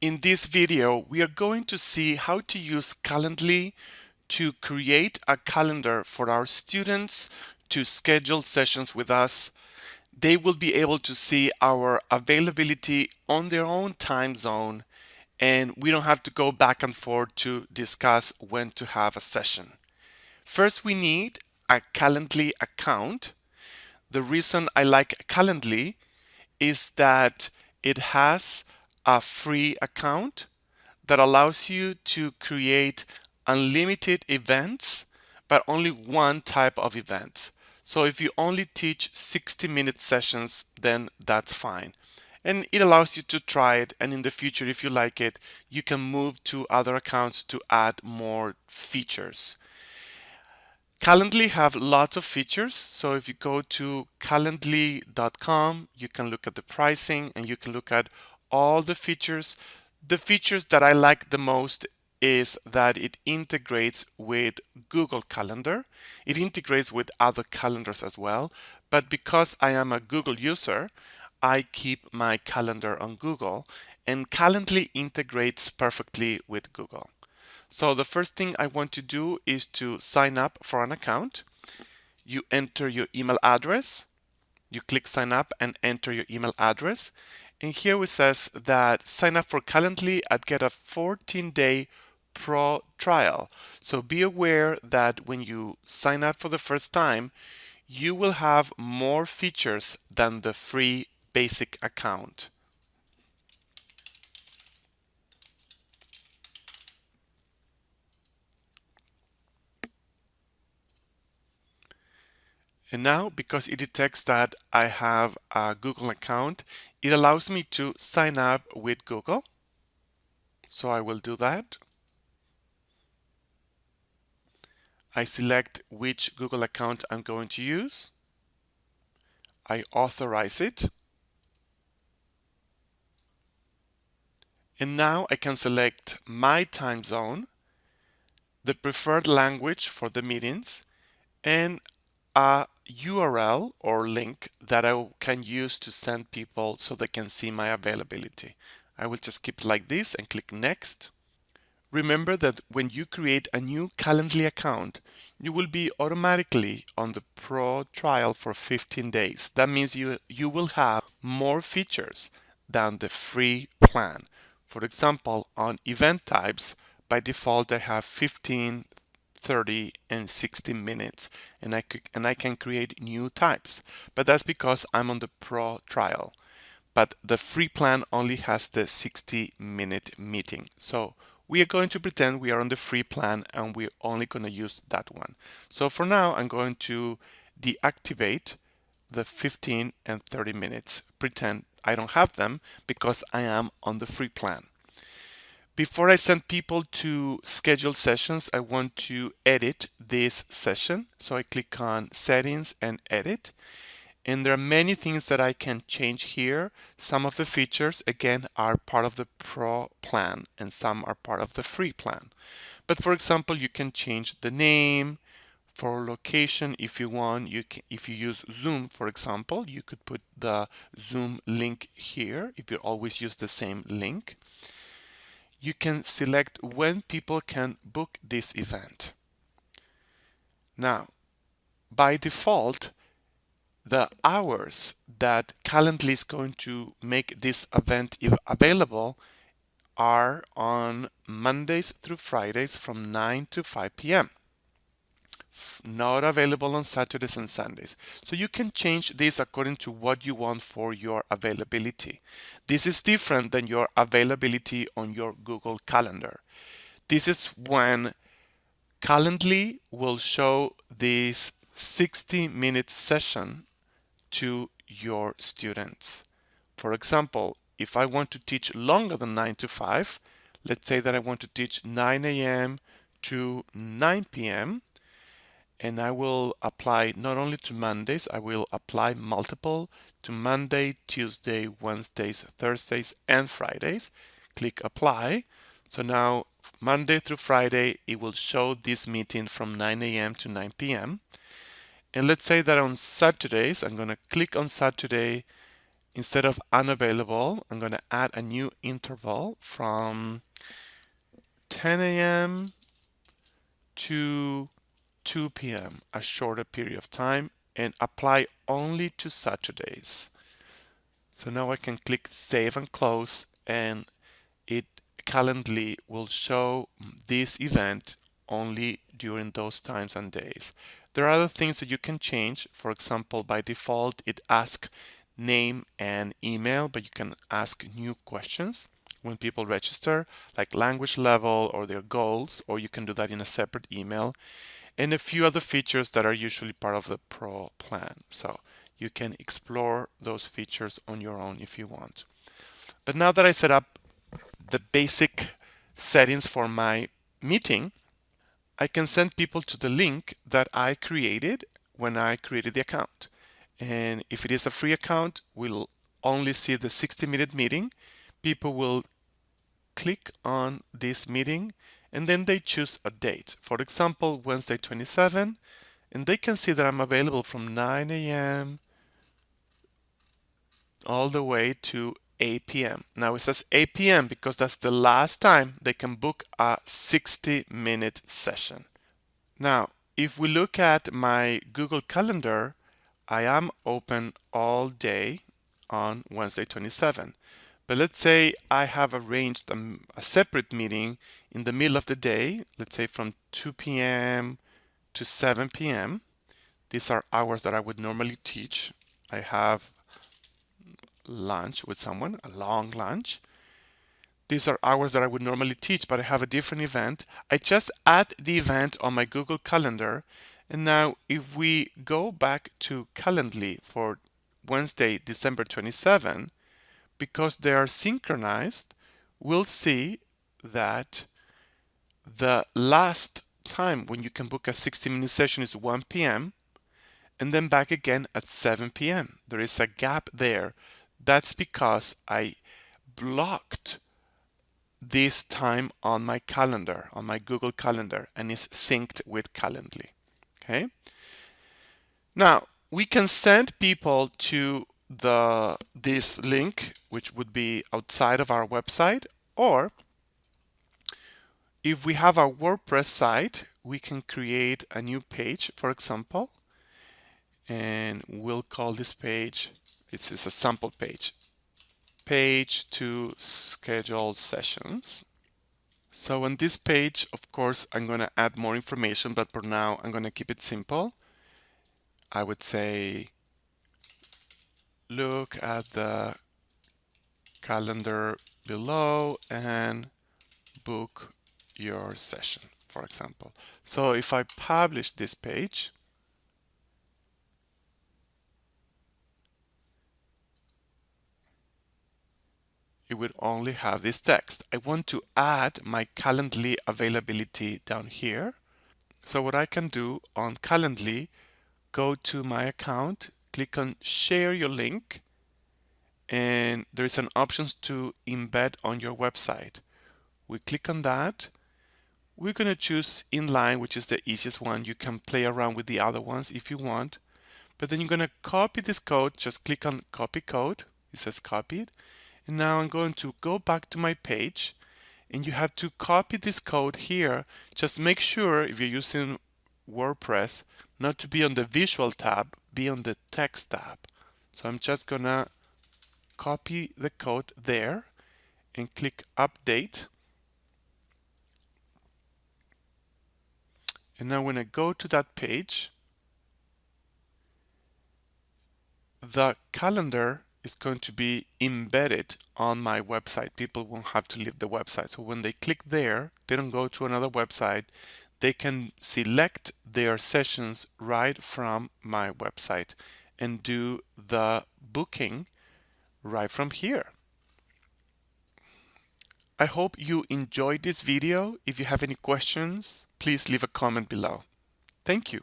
In this video, we are going to see how to use Calendly to create a calendar for our students to schedule sessions with us. They will be able to see our availability on their own time zone, and we don't have to go back and forth to discuss when to have a session. First, we need a Calendly account. The reason I like Calendly is that it has a free account that allows you to create unlimited events, but only one type of event. So if you only teach 60-minute sessions, then that's fine. And it allows you to try it, and in the future, if you like it, you can move to other accounts to add more features. Calendly have lots of features. So if you go to calendly.com, you can look at the pricing and you can look at all the features. The features that I like the most is that it integrates with Google Calendar. It integrates with other calendars as well. But because I am a Google user, I keep my calendar on Google, and Calendly integrates perfectly with Google. So the first thing I want to do is to sign up for an account. You enter your email address. You click sign up and enter your email address. And here it says that sign up for Calendly and get a 14-day pro trial. So be aware that when you sign up for the first time, you will have more features than the free basic account. And now, because it detects that I have a Google account, it allows me to sign up with Google. So I will do that. I select which Google account I'm going to use. I authorize it. And now I can select my time zone, the preferred language for the meetings, and a URL or link that I can use to send people so they can see my availability. I will just keep it like this and click next. Remember that when you create a new Calendly account, you will be automatically on the Pro trial for 15 days. That means you will have more features than the free plan. For example, on event types, by default, I have 15, 30, and 60 minutes, and I can create new types. But that's because I'm on the Pro trial. But the free plan only has the 60-minute meeting. So we are going to pretend we are on the free plan and we're only going to use that one. So for now, I'm going to deactivate the 15 and 30 minutes. Pretend I don't have them because I am on the free plan. Before I send people to schedule sessions, I want to edit this session. So I click on settings and edit. And there are many things that I can change here. Some of the features, again, are part of the Pro plan and some are part of the free plan. But for example, you can change the name. For location, if you want, if you use Zoom, for example, you could put the Zoom link here if you always use the same link. You can select when people can book this event. Now, by default, the hours that Calendly is going to make this event available are on Mondays through Fridays from 9 to 5 p.m. Not available on Saturdays and Sundays. So you can change this according to what you want for your availability. This is different than your availability on your Google Calendar. This is when Calendly will show this 60-minute session to your students. For example, if I want to teach longer than 9 to 5, let's say that I want to teach 9 a.m. to 9 p.m., and I will apply not only to Mondays, I will apply multiple to Monday, Tuesday, Wednesdays, Thursdays, and Fridays. Click apply. So now Monday through Friday, it will show this meeting from 9 a.m. to 9 p.m. And let's say that on Saturdays, I'm going to click on Saturday instead of unavailable, I'm going to add a new interval from 10 a.m. to 2 p.m., a shorter period of time, and apply only to Saturdays. So now I can click Save and Close, and it Calendly will show this event only during those times and days. There are other things that you can change. For example, by default, it asks name and email, but you can ask new questions when people register, like language level or their goals, or you can do that in a separate email, and a few other features that are usually part of the Pro plan. So you can explore those features on your own if you want. But now that I set up the basic settings for my meeting, I can send people to the link that I created when I created the account. And if it is a free account, we'll only see the 60-minute meeting. People will click on this meeting and then they choose a date. For example, Wednesday 27, and they can see that I'm available from 9 a.m. all the way to 8 p.m. Now it says 8 p.m. because that's the last time they can book a 60-minute session. Now, if we look at my Google Calendar, I am open all day on Wednesday 27. But let's say I have arranged a separate meeting in the middle of the day, let's say from 2 p.m. to 7 p.m. These are hours that I would normally teach. I have lunch with someone, a long lunch. These are hours that I would normally teach, but I have a different event. I just add the event on my Google Calendar. And now if we go back to Calendly for Wednesday, December 27, because they are synchronized, we'll see that the last time when you can book a 60-minute session is 1 p.m. and then back again at 7 p.m. There is a gap there. That's because I blocked this time on my calendar, on my Google Calendar, and it's synced with Calendly. Okay. Now we can send people to this link, which would be outside of our website, or if we have a WordPress site, we can create a new page, for example, and we'll call this page, it's a sample page, page to schedule sessions. So on this page, of course, I'm going to add more information, but for now, I'm going to keep it simple. I would say, look at the calendar below and book your session, for example. So if I publish this page, it would only have this text. I want to add my Calendly availability down here. So what I can do on Calendly, go to my account, click on share your link, and there is an option to embed on your website. We click on that. We're going to choose inline, which is the easiest one. You can play around with the other ones if you want. But then you're going to copy this code. Just click on copy code. It says copied. And now I'm going to go back to my page. And you have to copy this code here. Just make sure if you're using WordPress not to be on the visual tab, be on the text tab. So I'm just going to copy the code there and click update. And now when I go to that page, the calendar is going to be embedded on my website. People won't have to leave the website. So when they click there, they don't go to another website. They can select their sessions right from my website and do the booking right from here. I hope you enjoyed this video. If you have any questions, please leave a comment below. Thank you.